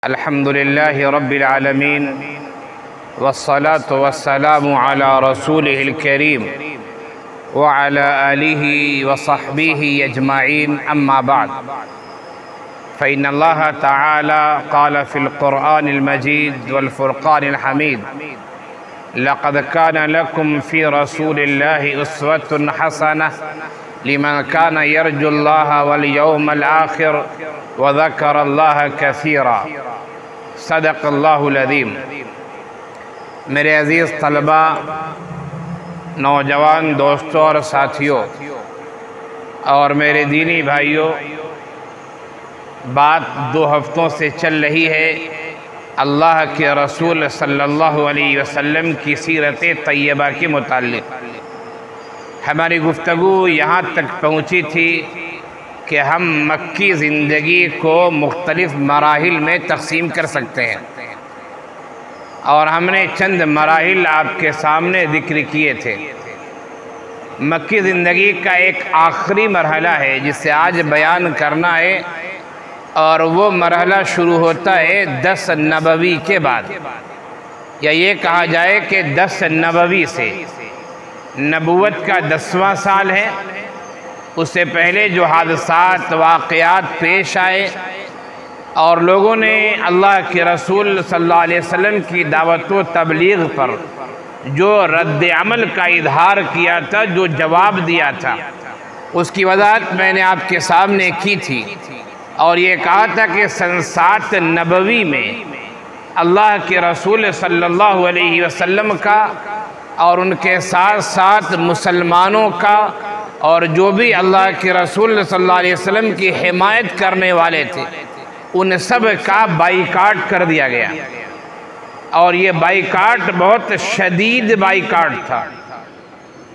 अल्हम्दुलिल्लाहि रब्बिल आलमीन वस्सलातु वस्सलामु अला रसूलिहिल करीम व अला आलिहि व सहबिहि अजमाइन अम्मा बाद फ़इन्नल्लाह तआला क़ाल फ़िल क़ुरआनिल मजीद वल फ़ुरक़ानिल हमीद लक़द कान लकुम फ़ी रसूलिल्लाहि उस्वतुन हसनह लिमन कान यरजुल्लाह वल यौमल आखिर व ज़करल्लाह कसीरा। सदक़ल्लाहुल अज़ीम। मेरे अज़ीज़ तलबा, नौजवान दोस्तों और साथियों और मेरे दीनी भाइयों, बात 2 हफ्तों से चल रही है अल्लाह के रसूल सल्लल्लाहु अलैहि वसल्लम की सीरत तैयबा के मुताल्लिक़। हमारी गुफ्तगू यहाँ तक पहुँची थी कि हम मक्की ज़िंदगी को मुख्तलिफ़ मराहिल में तक़सीम कर सकते हैं और हमने चंद मराहिल आपके सामने ज़िक्र किए थे। मक्की ज़िंदगी का एक आखिरी मरहला है जिसे आज बयान करना है और वो मरहला शुरू होता है 10 नबवी के बाद, या ये कहा जाए कि 10 नबवी से। नबूवत का 10वां साल है। उससे पहले जो हादसात वाक़यात पेश आए और लोगों ने अल्लाह के रसूल सल्लल्लाहु अलैहि वसल्लम की दावत व तबलीग पर जो रद्द अमल का इजहार किया था, जो जवाब दिया था, उसकी वजाहत मैंने आपके सामने की थी और ये कहा था कि सन 7 नबवी में अल्लाह के रसूल सल्लल्लाहु अलैहि वसल्लम का और उनके साथ साथ मुसलमानों का और जो भी अल्लाह के रसूल सल्लल्लाहु अलैहि वसल्लम की हिमायत करने वाले थे, उन सब का बाइकाट कर दिया गया। और ये बाइकाट बहुत शदीद बाइकाट था।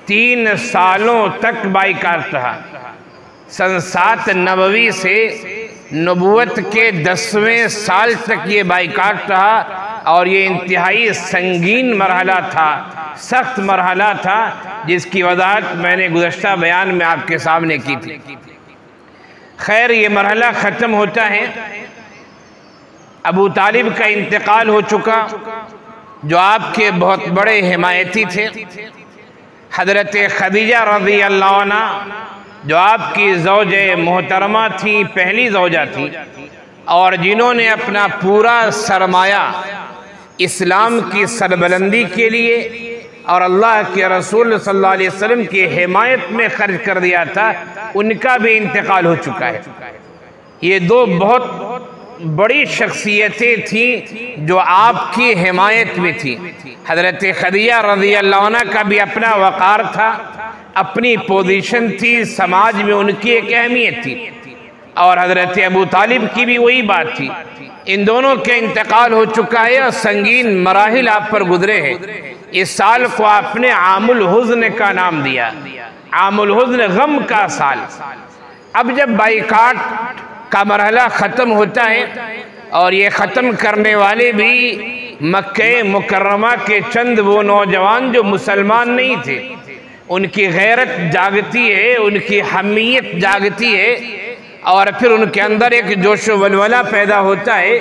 3 सालों तक बाइकाट रहा। सन 7 नबवी से नबूवत के 10वें साल तक ये बाइकाट रहा और ये इंतहाई संगीन मरहला था, सख्त मरहला था, जिसकी वजाहत मैंने गुज़श्ता बयान में आपके सामने की थी। खैर, ये मरहला ख़त्म होता है। अबू तालिब का इंतकाल हो चुका, जो आपके बहुत बड़े हिमायती थे। हज़रत खदीजा रज़ी अल्लाह अन्हा, जो आपकी ज़ौजे मोहतरमा थी, पहली ज़ौजा थी और जिन्होंने अपना पूरा सरमाया इस्लाम की सरबलंदी के लिए और अल्लाह के रसूल सल्लल्लाहु अलैहि वसल्लम की हिमायत में खर्च कर दिया था, उनका भी इंतकाल हो चुका है। ये 2 बहुत बड़ी शख्सियतें थीं जो आपकी हिमायत में थी। हज़रत खदीजा रज़ी अल्लाह अन्हा का भी अपना वक़ार था, अपनी पोजीशन थी, समाज में उनकी एक अहमियत थी, और हज़रत अबू तालिब की भी वही बात थी। इन दोनों के इंतकाल हो चुका है और संगीन मराहिल आप पर गुजरे हैं। इस साल को आपने आमुल हुज़्न का नाम दिया, आमुल हुज़्न, गम का साल। अब जब बाइकाट का मरहला ख़त्म होता है और ये ख़त्म करने वाले भी मक्के मुकर्रमा के चंद वो नौजवान जो मुसलमान नहीं थे, उनकी गैरत जागती है, उनकी हमीयत जागती है और फिर उनके अंदर एक जोश वलवला पैदा होता है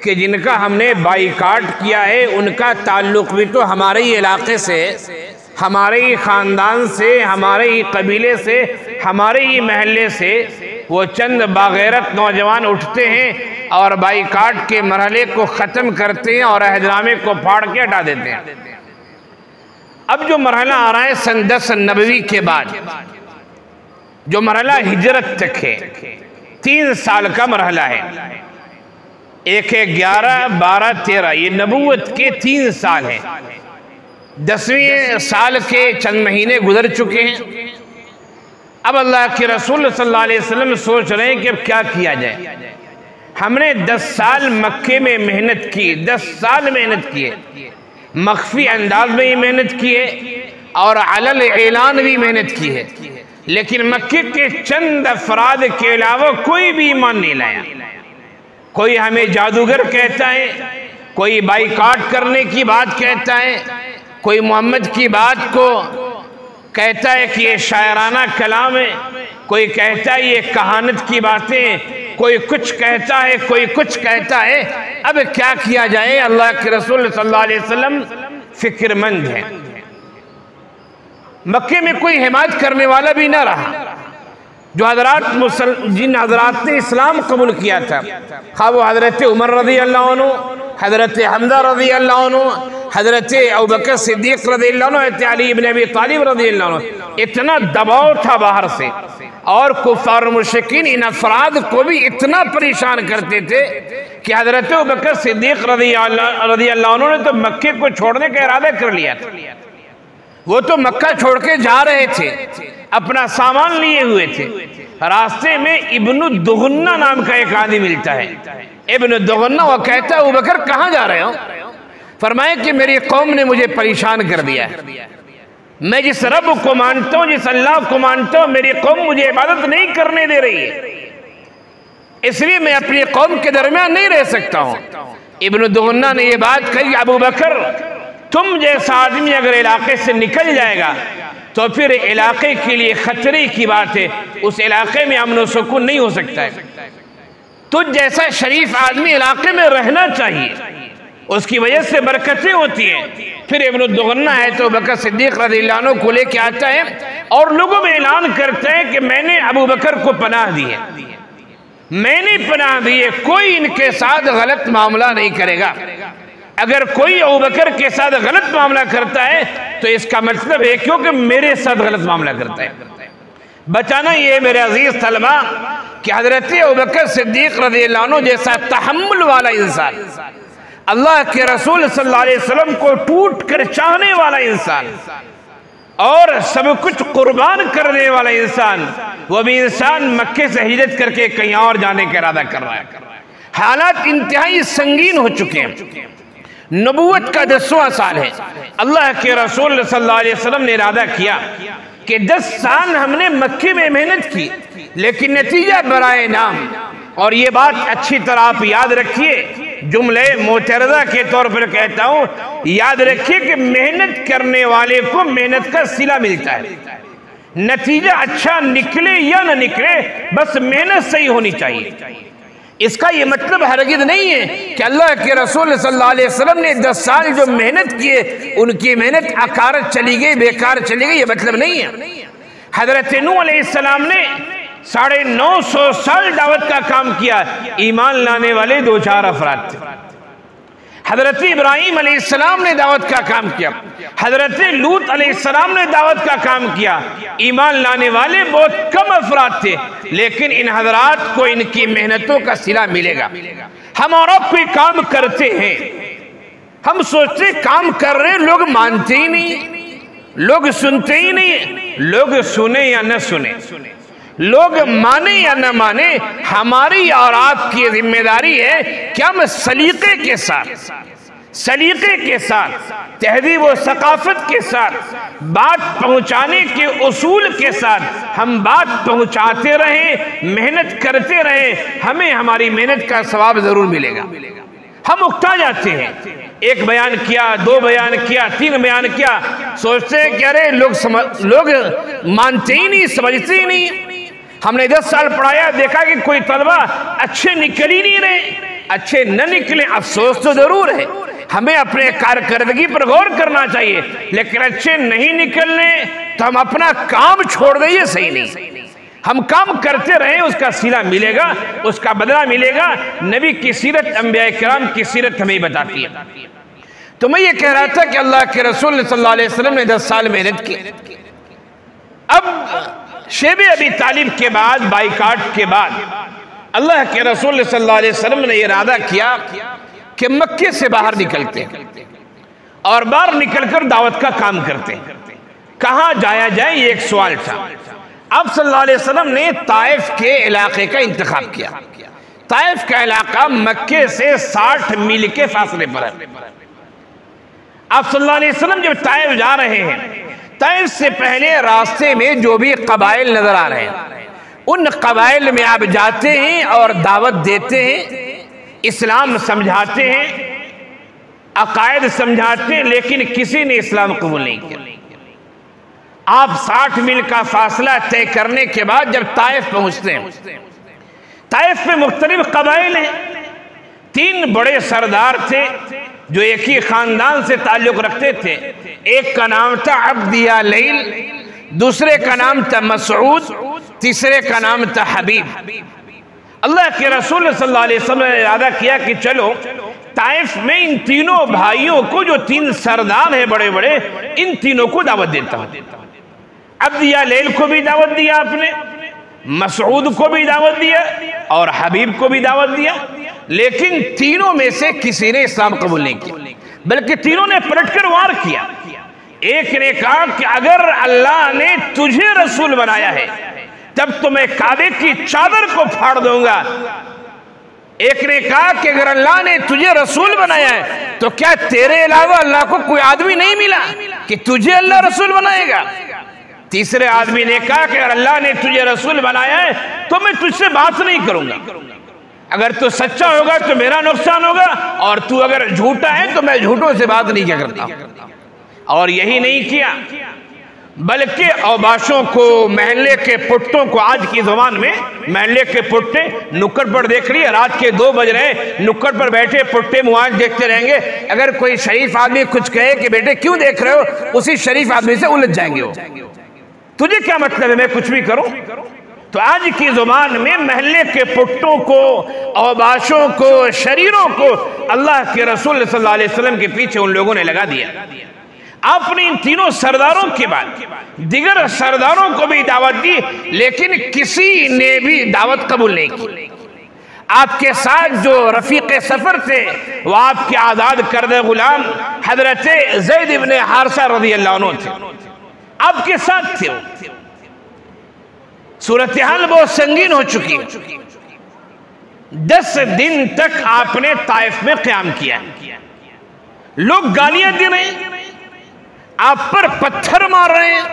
कि जिनका हमने बाइकाट किया है उनका ताल्लुक़ भी तो हमारे ही इलाके से, हमारे ही ख़ानदान से, हमारे ही कबीले से, हमारे ही महल्ले से वो चंद बागैरत नौजवान उठते हैं और बाइकाट के मरहले को ख़त्म करते हैं और अहदनामे को फाड़ के हटा देते हैं। अब जो मरहला आ रहा है सन 10 नबवी के बाद, जो मरहला हिजरत तक है, 3 साल का मरहला है। 1 है 11, 12, 13, ये नबूवत के 3 साल हैं। 10वें साल के चंद महीने गुजर चुके हैं। अब अल्लाह के रसूल सल्लल्लाहु अलैहि वसल्लम सोच रहे हैं कि अब क्या किया जाए। हमने 10 साल मक्के में मेहनत की, 10 साल मेहनत किए, मख्फी अंदाज में ही मेहनत की है और अलल ऐलान भी मेहनत की है, लेकिन मक्के के चंद अफराद के अलावा कोई भी ईमान नहीं लाया। कोई हमें जादूगर कहता है, कोई बाइकाट करने की बात कहता है, कोई मोहम्मद की बात को कहता है कि ये शायराना कलाम है, कोई कहता है ये कहानत की बातें, कोई कुछ कहता है, कोई कुछ कहता है। अब क्या किया जाए? अल्लाह के रसूल सल्लल्लाहु अलैहि वसल्लम फिक्रमंद है। मक्के में कोई हिमायत करने वाला भी ना रहा। जो हजरात जिन हजरात ने इस्लाम कबूल किया था, खा वो हजरत उमर रज़ी अल्लाह अन्हु, हजरत हमजा रज़ी अल्लाह अन्हु, हजरत अबू बकर सिद्दीक़ रज़ी अल्लाह अन्हु, हजरत अली इब्न अबी तालिब रज़ी अल्लाह अन्हु, इतना दबाव था बाहर से, और कुफ़ार मुशरिकीन इन अफराद को भी इतना परेशान करते थे कि हजरत अबू बकर सिद्दीक़ रज़ी अल्लाह अन्हु ने तो मक्के को छोड़ने का इरादा कर लिया था। वो तो मक्का छोड़ के जा रहे थे, अपना सामान लिए हुए थे। रास्ते में इब्नु दुगन्ना नाम का एक आदमी मिलता है। इब्नु दुगन्ना वो कहता है, अबू बकर कहाँ जा रहे हो? फरमाए कि मेरी कौम ने मुझे परेशान कर दिया है। मैं जिस रब को मानता हूँ, जिस अल्लाह को मानता हूँ, मेरी कौम मुझे इबादत नहीं करने दे रही है, इसलिए मैं अपनी कौम के दरमियान नहीं रह सकता हूँ। इब्नु दुगन्ना ने यह बात कही, अबू बकर तुम जैसा आदमी अगर इलाके से निकल जाएगा तो फिर इलाके के लिए खतरे की बात है, उस इलाके में अमन और सुकून नहीं हो सकता है। तुझ जैसा शरीफ आदमी इलाके में रहना चाहिए, उसकी वजह से बरकतें होती हैं। फिर इब्नु दुगन्ना है तो बकर सिद्दीक़ रज़ियल्लाहु अन्हु को लेके आता है और लोगों में ऐलान करते हैं कि मैंने अबू बकर को पनाह दी है, मैंने पनाह दी है, कोई इनके साथ गलत मामला नहीं करेगा। अगर कोई अबू बकर के साथ गलत मामला करता है तो इसका मतलब है क्योंकि मेरे साथ गलत मामला करता है। बचाना ये मेरे अजीज तलबा कि हजरत अबू बकर सिद्दीक़ रज़ियल्लाहु अन्हु जैसा तहम्मुल वाला इंसान, अल्लाह के रसूल सल्लल्लाहु अलैहि वसल्लम को टूट कर चाहने वाला इंसान और सब कुछ कुर्बान करने वाला इंसान, वो भी इंसान मक्के से हिजरत करके कहीं और जाने का इरादा कर रहा है। हालात इंतहाई संगीन हो चुके हैं। नबूवत का 10वां साल है। अल्लाह के रसूल सल्लल्लाहु अलैहि वसल्लम ने इरादा किया कि 10 साल हमने मक्के में मेहनत की, लेकिन नतीजा बराए नाम। और ये बात अच्छी तरह आप याद रखिए, जुमले मोतरदा के तौर पर कहता हूं, याद रखिए कि मेहनत करने वाले को मेहनत का सिला मिलता है। नतीजा अच्छा निकले या न निकले, बस मेहनत सही होनी चाहिए। इसका ये मतलब हरगिज़ नहीं है कि अल्लाह के रसूल सल्लल्लाहु अलैहि वसल्लम ने 10 साल जो मेहनत किए उनकी मेहनत अकारत चली गई, बेकार चली गई, ये मतलब नहीं है। हजरत नूह अलैहिस्सलाम ने 950 साल दावत का काम किया, ईमान लाने वाले 2-4 अफराद थे। हजरत इब्राहीम अलैहिस्सलाम ने दावत का काम किया, हजरत लूत अलैहिस्सलाम ने दावत का काम किया, ईमान लाने वाले बहुत कम अफराद थे। लेकिन इन हजरात को इनकी मेहनतों का सिला मिलेगा। हम और कोई काम करते हैं, हम सोचते काम कर रहे हैं, लोग मानते ही नहीं, लोग सुनते ही नहीं। लोग सुने या न सुने, लोग माने या न माने, हमारी और आपकी जिम्मेदारी है कि हम सलीके के साथ, तहजीब व सकाफत के साथ, बात पहुंचाने के उसूल के साथ हम बात पहुंचाते रहें, मेहनत करते रहें। हमें हमारी मेहनत का सवाब जरूर मिलेगा। हम उकता जाते हैं, 1 बयान किया, 2 बयान किया, 3 बयान किया, सोचते हैं कि अरे लोग मानते ही नहीं, समझते ही नहीं। हमने 10 साल पढ़ाया, देखा कि कोई तलबा अच्छे निकल ही नहीं रहे। अच्छे न निकले अफसोस तो जरूर है, हमें अपने कारकर्दगी पर गौर करना चाहिए, लेकिन अच्छे नहीं निकलने तो हम अपना काम छोड़ दें, ये सही नहीं। हम काम करते रहें, उसका सिला मिलेगा, उसका बदला मिलेगा। नबी की सीरत, अंबिया किराम की सीरत हमें बताती है। तो मैं ये कह रहा था कि अल्लाह के रसूल सल्लल्लाहु अलैहि वसल्लम ने 10 साल मेहनत की। अब शेबे अबी तालिब के बाद, बाइकाट के बाद, अल्लाह के रसूल सल्लल्लाहु अलैहि वसल्लम ने इरादा किया कि मक्के से बाहर निकलते हैं और बाहर निकलकर दावत का काम करते हैं। कहाँ जाया जाए, ये एक सवाल था। आप सल्लल्लाहु अलैहि वसल्लम ने ताइफ के इलाके का इंतखाब किया। ताइफ का इलाका मक्के से 60 मील के फासले पर है। आप सल्लल्लाहु अलैहि वसल्लम जब ताइफ जा रहे हैं, ताइफ से पहले रास्ते में जो भी कबाइल नजर आ रहे हैं, उन कबाइल में आप जाते हैं और दावत देते हैं, इस्लाम समझाते हैं, अकायद समझाते हैं, लेकिन किसी ने इस्लाम कबूल नहीं किया। आप 60 मील का फासला तय करने के बाद जब ताइफ पहुंचते हैं, ताइफ में मुख्तलिफ कबाइल हैं। 3 बड़े सरदार थे जो एक ही खानदान से ताल्लुक रखते थे। एक का नाम था अब्द या लैल, दूसरे का नाम था मसऊद, तीसरे का नाम था हबीब। अल्लाह के रसूल सल्लल्लाहु अलैहि वसल्लम ने इरादा किया कि चलो ताइफ में इन तीनों भाइयों को, जो 3 सरदार हैं बड़े बड़े, इन तीनों को दावत देता हूं। अब्द या लैल को भी दावत दिया आपने, मसऊद को भी दावत दिया और हबीब को भी दावत दिया, लेकिन तीनों में से किसी ने इस्लाम कबूल नहीं किया, बल्कि तीनों ने पलटकर वार किया। एक ने कहा कि अगर अल्लाह ने तुझे रसूल बनाया है तब तो मैं काबे की चादर को फाड़ दूंगा। एक ने कहा कि अगर अल्लाह ने तुझे रसूल बनाया है तो क्या तेरे अलावा अल्लाह को कोई आदमी नहीं मिला कि तुझे अल्लाह रसूल बनाएगा। तीसरे आदमी ने कहा कि अगर अल्लाह ने तुझे रसूल बनाया है तो मैं तुझसे बात नहीं करूंगा, अगर तू सच्चा होगा तो मेरा नुकसान होगा, और तू अगर झूठा है तो मैं झूठों से बात नहीं क्या करता। और यही नहीं किया, बल्कि औबाशों को, महल्ले के पुट्टों को, आज की जुबान में महल्ले के पुट्टे नुक्कड़ पर देख रही है, रात के 2 बज रहे, नुक्कड़ पर बैठे पुट्टे मुआज देखते रहेंगे। अगर कोई शरीफ आदमी कुछ कहे कि बेटे क्यों देख रहे हो, उसी शरीफ आदमी से उलझ जाएंगे वो, तुझे क्या मतलब है मैं कुछ भी करूं। तो आज की जुबान में महल्ले के पुट्टों को, औबाशों को, शरीरों को अल्लाह के रसूल सल्लल्लाहु अलैहि वसल्लम के पीछे उन लोगों ने लगा दिया। आपने इन तीनों सरदारों के बाद दिगर सरदारों को भी दावत दी, लेकिन किसी ने भी दावत कबूल नहीं की। आपके साथ जो रफीक सफर थे वो आपके आजाद करदे गुलाम हजरत ज़ैद इब्ने हारिसा रज़ियल्लाहु अन्हु थे, आपके साथ थे। सूरत हाल बहुत संगीन हो चुकी है। 10 दिन तक आपने ताइफ में क़याम किया, लोग गालियां दे रहे हैं, आप पर पत्थर मार रहे हैं,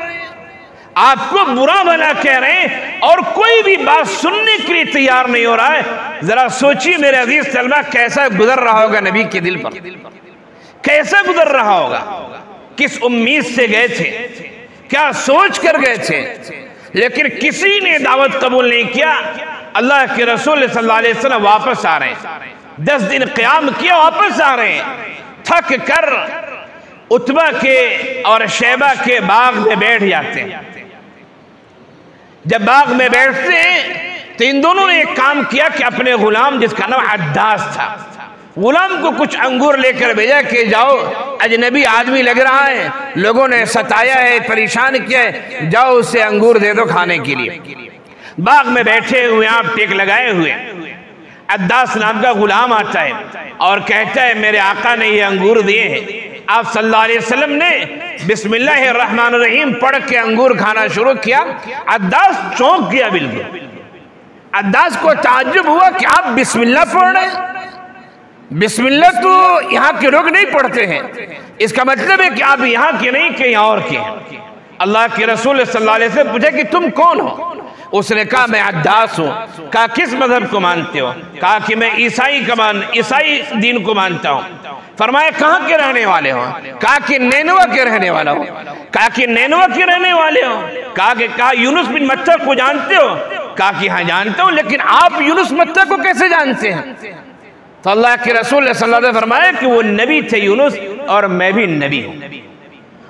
आपको बुरा भला कह रहे हैं, और कोई भी बात सुनने के लिए तैयार नहीं हो रहा है। जरा सोचिए मेरे अजीज तलबा, कैसा गुजर रहा होगा नबी के दिल पर, कैसा गुजर रहा होगा, किस उम्मीद से गए थे, क्या सोच कर गए थे, लेकिन किसी ने दावत कबूल नहीं किया। अल्लाह के रसूल सल्लल्लाहु अलैहि वसल्लम वापस आ रहे हैं, 10 दिन क़याम किया, वापस आ रहे हैं, थक कर उतबा के और शैबा के बाग में बैठ जाते हैं। जब बाग में बैठते हैं तो इन दोनों ने एक काम किया कि अपने गुलाम, जिसका नाम अद्दास था, गुलाम को कुछ अंगूर लेकर भेजा कि जाओ, अजनबी आदमी लग रहा है, लोगों ने सताया है, परेशान किया है, जाओ उसे अंगूर दे दो खाने के लिए। बाग में बैठे हुए आप टेक लगाए हुए अद्दास नाम का गुलाम आता है और कहता है मेरे आका ने ये अंगूर दिए हैं। आप सल्लल्लाहु अलैहि वसल्लम ने बिस्मिल्लाहिर्रहमानिर्रहीम पढ़ के अंगूर खाना शुरू किया। अद्दास चौंक गया बिल्कुल। अद्दास को ताज्जुब हुआ कि आप बिस्मिल्लाह पढ़ रहे हैं। बिस्मिल्लाह तो यहाँ के लोग नहीं पढ़ते हैं, इसका मतलब है कि आप यहाँ के नहीं कहीं और के हैं। अल्लाह के रसूल सल्लल्लाहु अलैहि वसल्लम पूछा कि तुम कौन हो? उसने कहा मैं अद्दास हूँ। कहा किस मजहब को मानते हो? कहा कि मैं ईसाई दीन को मानता हूँ। फरमाया कहाँ के रहने वाले हो? कहा कि नैनवा के रहने वाला हो। कहा कि नैनवा के रहने वाले हो? कहा यूनुस बिन मत्ता को जानते हो? कहा कि हाँ जानते हो, लेकिन आप यूनुस मत्ता को कैसे जानते हैं? तो अल्लाह के रसूल सल्लल्लाहु अलैहि वसल्लम फरमाया कि वो नबी थे यूनुस, और मैं भी नबी हूँ।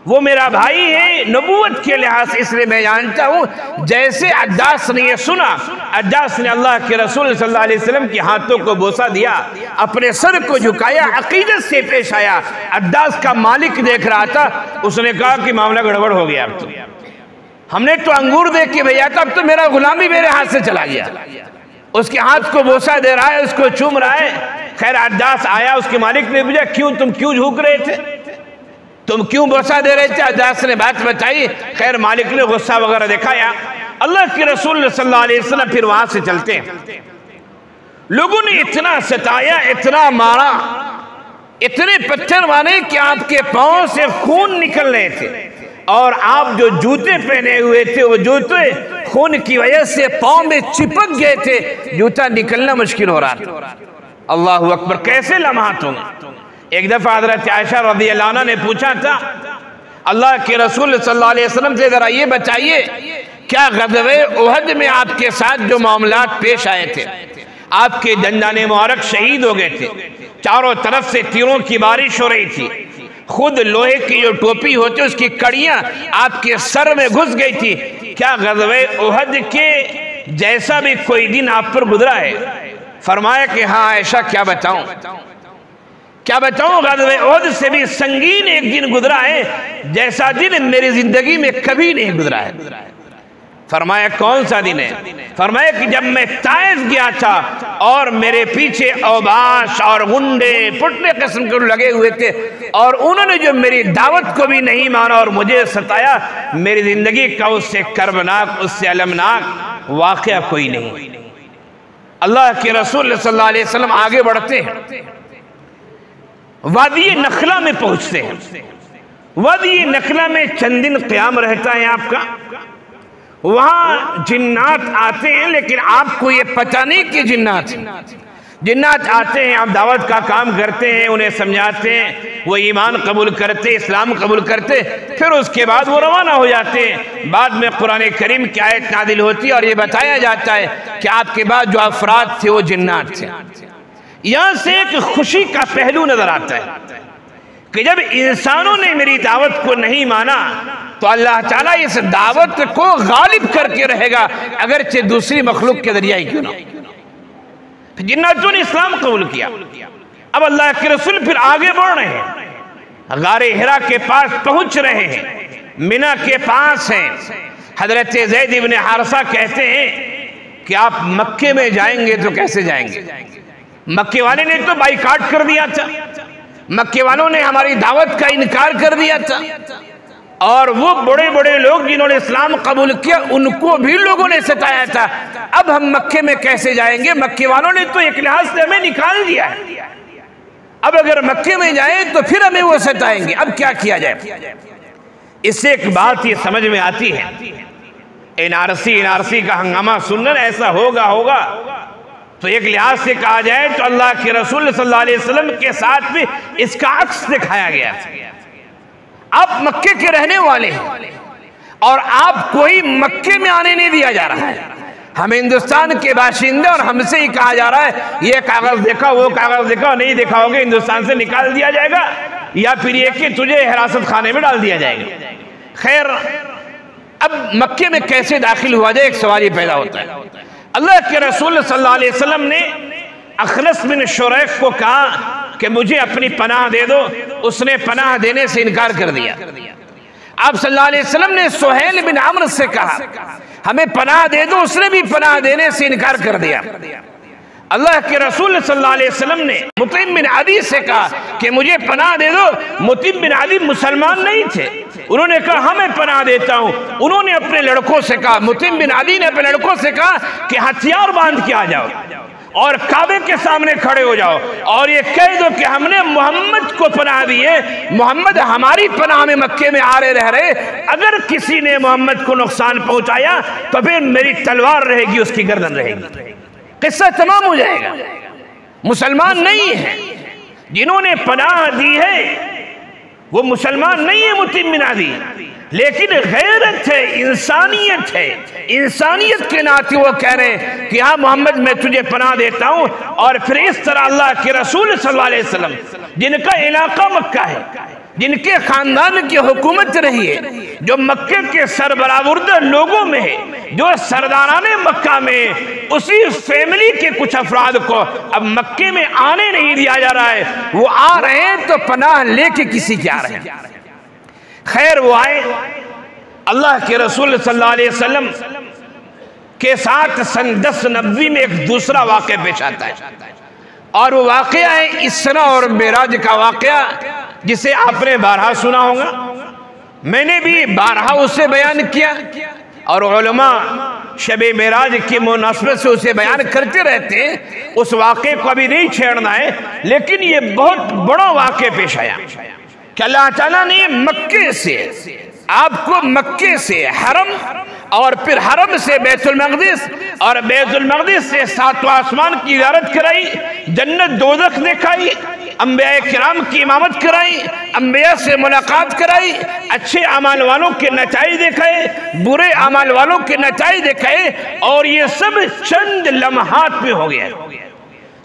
वो मेरा भाई है नबूवत के लिहाज से, इसलिए मैं जानता हूँ। जैसे अद्दास ने ये सुना, अद्दास ने अल्लाह के रसूल सल्लल्लाहु अलैहि वसल्लम के हाथों को बोसा दिया, अपने सर को झुकाया, अकीदत से पेश आया। अद्दास का मालिक देख रहा था, उसने कहा कि मामला गड़बड़ हो गया, अब तो हमने तो अंगूर देख के भेजा था, अब तो मेरा गुलामी मेरे हाथ से चला गया। उसके हाथ को बोसा दे रहा है, उसको चूम रहा है। खैर अद्दास आया, उसके मालिक ने पूछा क्यों, तुम क्यों झुक रहे थे, तुम क्यों बोसा दे रहे थे? अद्दास ने बात बताई। खैर मालिक ने गुस्सा वगैरह दिखाया। अल्लाह के रसूल सल्लल्लाहु अलैहि वसल्लम फिर वहां से चलते हैं। लोगों ने इतना सताया, इतना मारा, इतने पत्थर मारे कि आपके पांव से खून निकल रहे थे, और आप जो जूते पहने हुए थे वो जूते खून की वजह से पांव में चिपक गए थे, जूता निकलना मुश्किल हो रहा था। अल्लाहु अकबर, कैसे लम्हात होंगे। एक दफा हजरत आयशा रज़ियल्लाहु अन्हा ने पूछा था अल्लाह के रसूल सल्लल्लाहु अलैहि वसल्लम से जरा ये बताइए, क्या ग़ज़वे उहद में आपके साथ जो मामलात पेश आए थे, आपके दंदाने मुबारक शहीद हो गए थे, चारों तरफ से तीरों की बारिश हो रही थी, खुद लोहे की जो टोपी होती उसकी कड़ियां आपके सर में घुस गई थी, क्या ग़ज़वे उहद के जैसा भी कोई दिन आप पर गुजरा है? फरमाया कि हाँ ऐसा, क्या बताऊं ग़ज़वे उहद से भी संगीन एक दिन गुजरा है जैसा दिन मेरी जिंदगी में कभी नहीं गुजरा है। फरमाया कौन सा दिन है? फरमाया कि जब मैं ताइफ गया था और मेरे पीछे औबाश और गुंडे पुटने किस्म के लगे हुए थे और उन्होंने जो मेरी दावत को भी नहीं माना और मुझे सताया, मेरी जिंदगी का उससे कर्बनाक, उससे अलमनाक वाक़या कोई नहीं। अल्लाह के रसूल सल्लल्लाहु अलैहि वसल्लम आगे बढ़ते हैं, वादी नखला में पहुंचते हैं। वादी नखला में चंद दिन क़याम रहता है आपका, वहां जिन्नात आते हैं, लेकिन आपको ये पता नहीं कि जिन्नात आते हैं। आप दावत का काम करते हैं, उन्हें समझाते हैं, वो ईमान कबूल करते, इस्लाम कबूल करते, फिर उसके बाद वो रवाना हो जाते हैं। बाद में कुरान करीम की आयत नादिल होती है और ये बताया जाता है कि आपके बाद जो अफराद थे वो जिन्नात थे। यहां से एक खुशी का पहलू नजर आता है कि जब इंसानों ने मेरी दावत को नहीं माना तो अल्लाह ताला इस दावत को गालिब करके रहेगा, अगरचे दूसरी मखलूक के जरिए ही क्यों ना। जिन्नातों ने इस्लाम कबूल किया। अब अल्लाह के रसूल फिर आगे बढ़ रहे हैं, गारे हिरा के पास पहुंच रहे हैं, मिना के पास हैं। हजरत ज़ैद इब्न हारिसा कहते हैं कि आप मक्के में जाएंगे तो कैसे जाएंगे? मक्के वाले ने तो बाइकाट कर दिया था, मक्के वालों ने हमारी दावत का इनकार कर दिया था, और वो बड़े बड़े लोग जिन्होंने इस्लाम कबूल किया उनको भी लोगों ने सताया था। अब हम मक्के में कैसे जाएंगे? मक्के वालों ने तो एक लिहाज से हमें निकाल दिया है, अब अगर मक्के में जाए तो फिर हमें वो सताएंगे, अब क्या किया जाए? इससे एक बात ये समझ में आती है, एनआरसी का हंगामा सुनना ऐसा होगा तो एक लिहाज से कहा जाए तो अल्लाह के रसूल सल्लल्लाहु अलैहि वसल्लम के साथ भी इसका अक्स दिखाया गया। आप मक्के के रहने वाले हैं और आपको ही मक्के में आने नहीं दिया जा रहा है। हम हिंदुस्तान के बाशिंदे और हमसे ही कहा जा रहा है ये कागज देखा, वो कागज देखा, नहीं दिखाओगे हिंदुस्तान से निकाल दिया जाएगा या फिर ये कि तुझे हिरासत खाने में डाल दिया जाएगा। खैर, अब मक्के में कैसे दाखिल हुआ जाए, एक सवाल ही पैदा होता है। अल्लाह के रसूल सल्लल्लाहु अलैहि वसल्लम ने अखनस बिन शुरैक को कहा कि मुझे अपनी पनाह दे दो, उसने पनाह देने से इनकार कर दिया। आप सल्लल्लाहु अलैहि वसल्लम ने सुहैल बिन अम्र से कहा हमें पनाह दे दो, उसने भी पनाह देने से इनकार कर दिया। अल्लाह के रसूल सल्लल्लाहु अलैहि वसल्लम ने मुतिम बिन अदी से कहा कि मुझे पनाह दे दो। मुतिम बिन अदी मुसलमान नहीं थे, उन्होंने कहा हमें पनाह देता हूं। उन्होंने अपने लड़कों से कहा, मुतिम बिन अदी ने अपने लड़कों से कहा कि हथियार बांध के आ जाओ और काबे के सामने खड़े हो जाओ और ये कह दो कि हमने मोहम्मद को पनाह दी है, मोहम्मद हमारी पनाह में मक्के में आ रहे रह रहे, अगर किसी ने मोहम्मद को नुकसान पहुंचाया तो फिर मेरी तलवार रहेगी, उसकी गर्दन रहेगी। किस्सा तमाम हो जाएगा। मुसलमान नहीं है, जिन्होंने पनाह दी है वो मुसलमान नहीं है मुतिम बिन अदी, लेकिन गैरत है, इंसानियत है, इंसानियत के नाते वो कह रहे हैं कि हाँ मोहम्मद मैं तुझे पनाह देता हूं। और फिर इस तरह अल्लाह के रसूल सल्लल्लाहु अलैहि वसल्लम जिनका इलाका मक्का है, जिनके खानदान की हुकूमत रही है, जो मक्के के सरबराबुर्दा लोगों में है, जो सरदाराने मक्का में, उसी फैमिली के कुछ अफराद को अब मक्के में आने नहीं दिया जा रहा है। वो आ रहे हैं तो पनाह लेके किसी के आ रहे हैं। खैर, वो आए, अल्लाह के रसूल सल्लल्लाहु अलैहि वसल्लम के साथ सन 1090 में एक दूसरा वाक़या पेश आता है और वो वाक़या है इसरा और मेराज का वाक़या, जिसे आपने बारहा सुना होगा, मैंने भी बारहा उसे बयान किया और उलमा शबे मेराज की मुनासबत से उसे बयान करते रहते हैं। उस वाक़े को अभी नहीं छेड़ना है, लेकिन ये बहुत बड़ा वाक़या पेश आया कि अल्लाह ताला ने मक्के से आपको, मक्के से हरम और फिर हरम से बैतुल मक़दिस और बैतुल मक़दिस से सातवां आसमान की ज़ियारत कराई, जन्नत दोज़ख दिखाई, अंबिया किराम की इमामत कराई, अंबिया से मुलाकात कराई, अच्छे अमाल वालों के नताइज दिखाए, बुरे अमाल वालों के नताइज दिखाए, और ये सब चंद लम्हात में हो गया।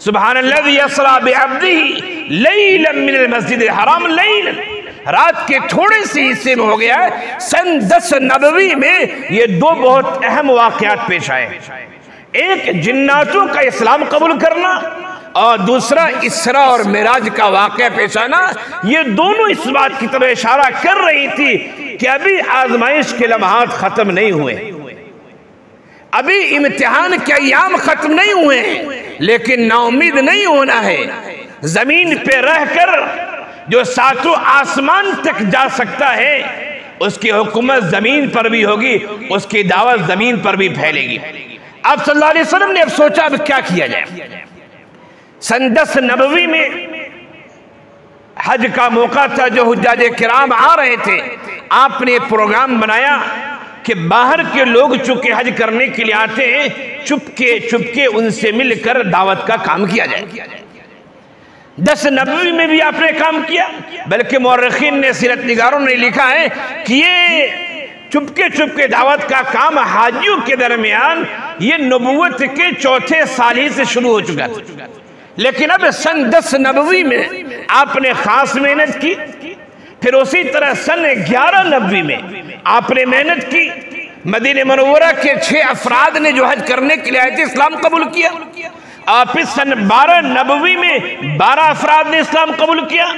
सुब्हानल्लाज़ी यसरा बिअब्दिही लैलन मिनल मस्जिदिल हराम लैलन, रात के थोड़े से हिस्से में हो गया। सन 10 नबवी में ये दो बहुत अहम वाक़यात पेश आए। एक जिन्नातों का इस्लाम कबूल करना और दूसरा इसरा और मिराज का वाक़या पेश आना। ये दोनों इस बात की तरफ इशारा कर रही थी कि अभी आजमाइश के लम्हात खत्म नहीं हुए, अभी इम्तिहान के अय्याम खत्म नहीं हुए, लेकिन नाउमीद नहीं होना है। जमीन पे रहकर जो सातों आसमान तक जा सकता है उसकी हुकूमत जमीन पर भी होगी, उसकी दावत जमीन पर भी फैलेगी। अब सल्लल्लाहु अलैहि वसल्लम ने अब सोचा अब क्या किया जाए। सन 10 नबवी में हज का मौका था, जो हुज्जाज किराम आ रहे थे। आपने प्रोग्राम बनाया कि बाहर के लोग चूंकि हज करने के लिए आते हैं, चुपके चुपके उनसे मिलकर दावत का काम किया जाए। 10 नबवी में भी आपने काम किया, बल्कि मुअर्रिखीन ने, सीरत निगारों ने लिखा है कि ये चुपके चुपके दावत का काम हाजियों के दरमियान ये नबूवत के चौथे साल ही से शुरू हो चुका था। लेकिन अब सन 10 नबवी में आपने खास मेहनत की। फिर उसी तरह सन 11 नबवी में आपने मेहनत की। मदीने मुनव्वरा के 6 अफराद ने जो हज करने के लिए आए थे इस्लाम कबूल किया। और फिर सन 12 नबवी में 12 अफराद ने इस्लाम कबूल किया।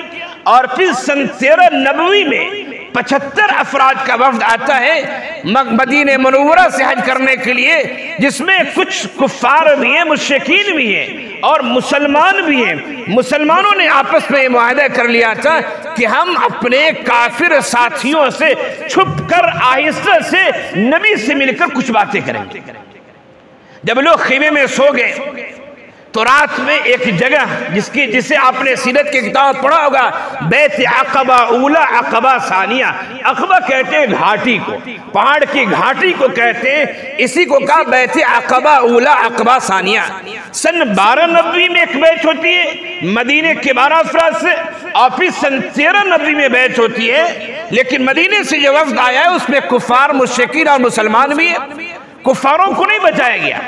और फिर सन 13 नबवी में 75 अफराद का वफ्द आता है मदीने मुनव्वरा से हज करने के लिए, जिसमें कुछ कुफ्फार भी हैं, मुश्रिकीन भी हैं और मुसलमान भी हैं। मुसलमानों ने आपस में मुआहदा कर लिया था कि हम अपने काफिर साथियों से छुपकर आहिस्ता से नबी से मिलकर कुछ बातें करेंगे। जब लोग खीमे में सो गए तो रात में एक जगह जिसे आपने सीरत की किताब पढ़ा होगा, बैत अक़बा ऊला अक़बा सानिया। अक़बा कहते हैं घाटी को, पहाड़ की घाटी को कहते हैं, इसी को कहा बैत अक़बा ऊला अक़बा सानिया। सन 12 नबवी में एक बैत होती है मदीने के 12 अफराद से, और फिर सन 13 नबवी में बैत होती है। लेकिन मदीने से जो वफ्द आया है उसमें कुफ़ार, मुश्रिकीन और मुसलमान भी है। कुफ़ारों को नहीं बचाया गया,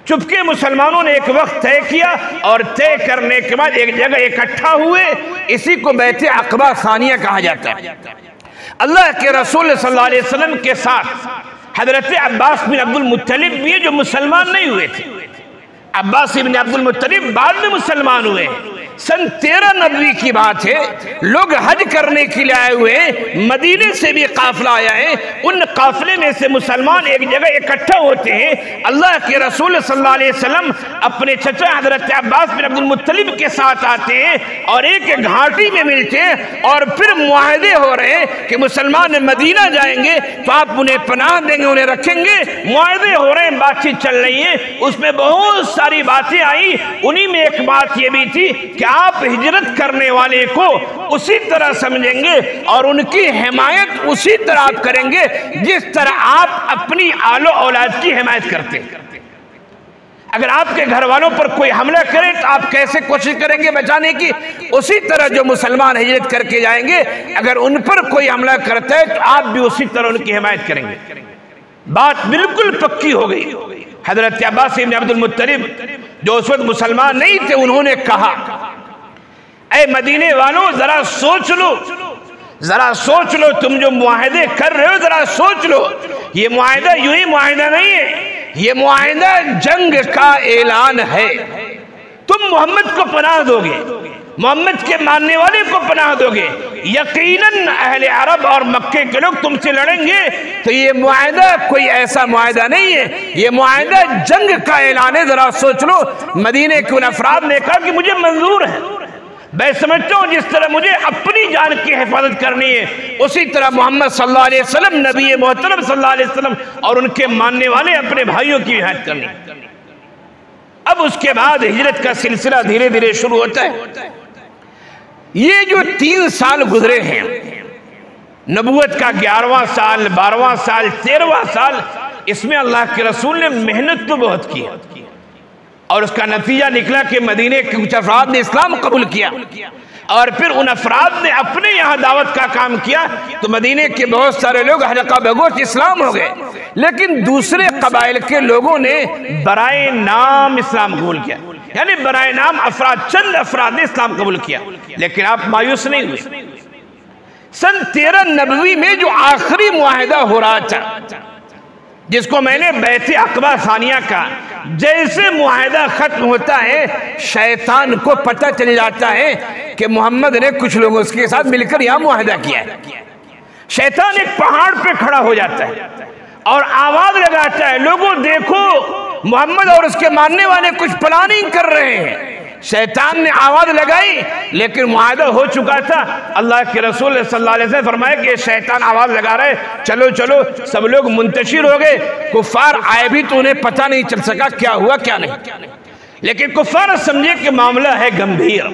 चुपके मुसलमानों ने एक वक्त तय किया और तय करने के बाद एक जगह इकट्ठा हुए। इसी को बैत अक़बा सानिया कहा जाता है। अल्लाह के रसूल सल्लल्लाहु अलैहि वसल्लम के साथ हजरत अब्बास बिन अब्दुल मुत्तलिब भी, जो मुसलमान नहीं हुए थे। अब्बास बिन अब्दुल मुत्तलिब बाद में मुसलमान हुए। सन 13 नबवी की बात है, लोग हज करने के लिए आए हुए, मदीने से भी काफिला आया है। उन काफिले में से मुसलमान एक जगह इकट्ठा होते हैं। अल्लाह के रसूल सल्लल्लाहु अलैहि वसल्लम अपने चचा हजरत अब्बास बिन अब्दुल मुत्तलिब के साथ आते हैं और एक घाटी में मिलते हैं और फिर मुआहदे हो रहे हैं कि मुसलमान मदीना जाएंगे तो आप उन्हें पनाह देंगे, उन्हें रखेंगे। मुआहदे हो रहे हैं, बातचीत चल रही है, उसमें बहुत सारी बातें आई। उन्हीं में एक बात ये भी थी कि आप हिजरत करने वाले को उसी तरह समझेंगे और उनकी हिमायत उसी तरह आप करेंगे जिस तरह आप अपनी आलो औलाद की हिमायत करते हैं। अगर आपके घर वालों पर कोई हमला करे तो आप कैसे कोशिश करेंगे बचाने की, उसी तरह जो मुसलमान हिजरत करके जाएंगे अगर उन पर कोई हमला करता है तो आप भी उसी तरह उनकी हिमायत करेंगे। बात बिल्कुल पक्की हो गई। हजरत अब्बास इब्न अब्दुल मुत्तलिब जो उस वक्त मुसलमान नहीं थे, उन्होंने कहा, ऐ मदीने वालों जरा सोच लो, जरा सोच लो, तुम जो मुआहदे कर रहे हो जरा सोच लो। ये मुआहदा यूं ही मुआहदा नहीं है, ये मुआहदा जंग का ऐलान है। तुम मोहम्मद को पनाह दोगे, मोहम्मद के मानने वाले को पनाह दोगे, यकीनन अहले अरब और मक्के के लोग तुमसे लड़ेंगे। तो ये मुआहदा कोई ऐसा मुआहदा नहीं है, ये मुआहदा जंग का ऐलान है, जरा सोच लो। मदीने के उन अफराद ने कहा कि मुझे मंजूर है, मैं समझता हूँ जिस तरह मुझे अपनी जान की हिफाजत करनी है उसी तरह मोहम्मद सल्लल्लाहु अलैहि वसल्लम, नबी मोहतरम सल्लल्लाहु अलैहि वसल्लम और उनके मानने वाले अपने भाइयों की हिफाजत करनी। अब उसके बाद हिजरत का सिलसिला धीरे धीरे शुरू होता है। ये जो 3 साल गुजरे हैं, नबूवत का 11वां साल, 12वां साल, 13वां साल, इसमें अल्लाह के रसूल ने मेहनत तो बहुत की और उसका नतीजा निकला कि मदीने के कुछ अफराद ने इस्लाम कबूल किया और फिर उन अफराद ने अपने यहाँ दावत का काम किया, तो मदीने के बहुत सारे लोग हलका बगोश इस्लाम हो गए। लेकिन दूसरे कबाइल के लोगों ने बराए नाम इस्लाम कबूल किया, यानी बराए नाम अफराद, चंद अफराद ने इस्लाम कबूल किया। लेकिन आप मायूस नहीं हुए। सन 13 नबवी में जो आखिरी मुआहिदा हो रहा था, जिसको मैंने बैत अक़बा सानिया का, जैसे मुआहिदा खत्म होता है शैतान को पता चल जाता है कि मोहम्मद ने कुछ लोगों के साथ मिलकर यहां मुआहिदा किया है। शैतान एक पहाड़ पे खड़ा हो जाता है और आवाज लगाता है, लोगों देखो मोहम्मद और उसके मानने वाले कुछ प्लानिंग कर रहे हैं। शैतान ने आवाज लगाई, लेकिन मुआहिदा हो चुका था। अल्लाह के रसूल सल्लल्लाहु अलैहि वसल्लम फरमाया कि शैतान आवाज लगा रहे, चलो चलो, सब लोग मुंतशिर हो गए। कुफ्फार आए भी तो उन्हें पता नहीं चल सका क्या हुआ क्या नहीं, लेकिन कुफ्फार समझे कि मामला है गंभीर।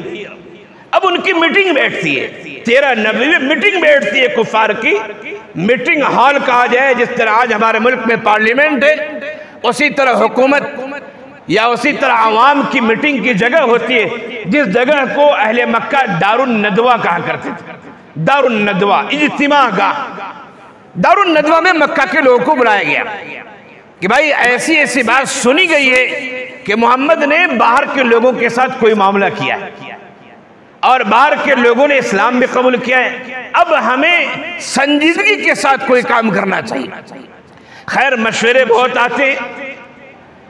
अब उनकी मीटिंग बैठती है, 13 नबी में मीटिंग बैठती है कुफ्फार की। मीटिंग हॉल कहा जाए, जिस तरह आज हमारे मुल्क में पार्लियामेंट है, उसी तरह हुकूमत या उसी तरह आवाम की मीटिंग की जगह होती है, जिस जगह को अहले मक्का दारुन नदवा कहा करते थे। दारुन नदवा, इज्तिमा गाह। दारुन नदवा में मक्का के लोगों को बुलाया गया कि भाई ऐसी ऐसी बात सुनी गई है कि मोहम्मद ने बाहर के लोगों के साथ कोई मामला किया है और बाहर के लोगों ने इस्लाम भी कबूल किया है। अब हमें संजीदगी के साथ कोई काम करना चाहिए। खैर, मशवरे बहुत आते,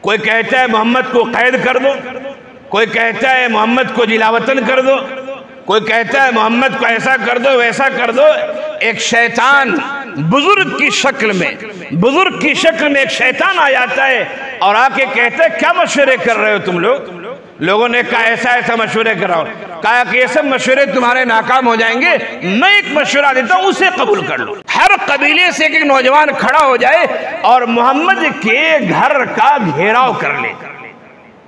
कोई कहता है मोहम्मद को कैद कर दो, कोई कहता है मोहम्मद को जिलावतन कर दो, कोई कहता है मोहम्मद को ऐसा कर दो वैसा कर दो। एक शैतान बुजुर्ग की शक्ल में एक शैतान आ जाता है और आके कहता है क्या मशवरे कर रहे हो तुम लोग। लोगों ने कहा ऐसा ऐसा मशवरे कर रहा हूं। कहा कि ये सब मशवरे तुम्हारे नाकाम हो जाएंगे, मैं एक मशवरा देता हूं, उसे कबूल कर लो। हर कबीले से एक नौजवान खड़ा हो जाए और मोहम्मद के घर का घेराव कर ले,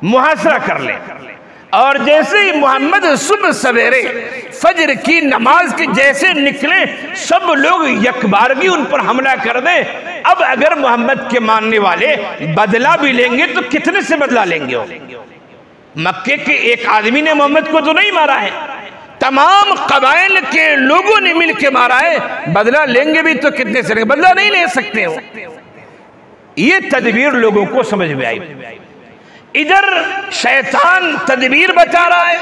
मुहासरा कर ले, और जैसे ही मोहम्मद सुबह सवेरे फजर की नमाज के जैसे निकले, सब लोग यकबारगी उन पर हमला कर दे। अब अगर मोहम्मद के मानने वाले बदला भी लेंगे तो कितने से बदला लेंगे वो? मक्के के एक आदमी ने मोहम्मद को तो नहीं मारा है, तमाम कबाइल के लोगों ने मिलकर मारा है। बदला लेंगे भी तो कितने से लेंगे? बदला नहीं ले सकते हो। ये तदबीर लोगों को समझ में आई। इधर शैतान तदबीर बता रहा है,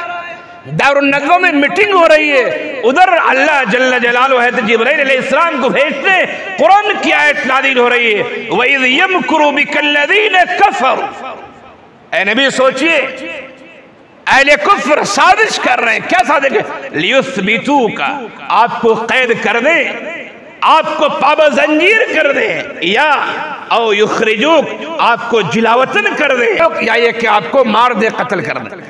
दारुन नदवा में मीटिंग हो रही है, उधर अल्लाह जल्ल जलालुहु है जिब्राइल अलैहिस्सलाम को भेजते, कुरान की आयत नाज़िल हो रही है, वइज़ यमकुरु बिकल्लज़ीना कफ़रू। ऐ नबी सोचिए, अहले कुफ्र साजिश कर रहे हैं। क्या साजिश? लियुस्बितूका, आपको कैद कर दे, आपको पाबा जंजीर कर दे, या औ युखरिजूक, आपको जिलावतन कर दे, या ये कि आपको मार दे, कत्ल कर दे।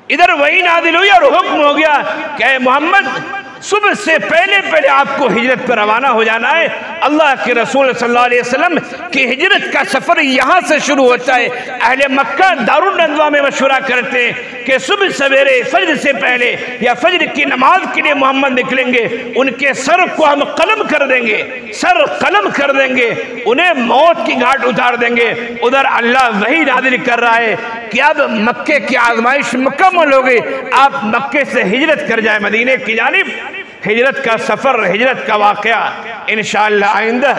इधर वही नाज़िल हुई और हुक्म हो गया कि मोहम्मद सुबह से पहले पहले आपको हिजरत पर रवाना हो जाना है। अल्लाह के रसूल सल्लल्लाहु अलैहि वसल्लम की हिजरत का सफर यहाँ से शुरू होता है। अहले मक्का दारुन नदवा में मशवरा करते हैं कि सुबह सवेरे फजर से पहले या फजर की नमाज के लिए मोहम्मद निकलेंगे, उनके सर को हम कलम कर देंगे, सर कलम कर देंगे, उन्हें मौत की घाट उतार देंगे। उधर अल्लाह वही नाज़िल कर रहा है कि अब मक्के की आजमाइश मुकम्मल हो गई, आप मक्के से हिजरत कर जाए मदीने की जानिब। हिजरत का सफ़र, हिजरत का वाक़या इंशाअल्लाह आइंदा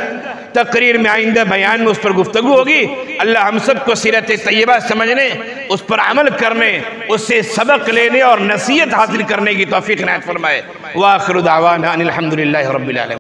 तकरीर में, आइंदा बयान में उस पर गुफ्तगू होगी। अल्लाह हम सब को सीरत तैयबा समझने, उस पर अमल करने, उससे सबक लेने और नसीहत हासिल करने की तौफीक इनायत फरमाए। व आखिरु दावाना अनिल हम्दुलिल्लाहि रब्बिल आलमीन।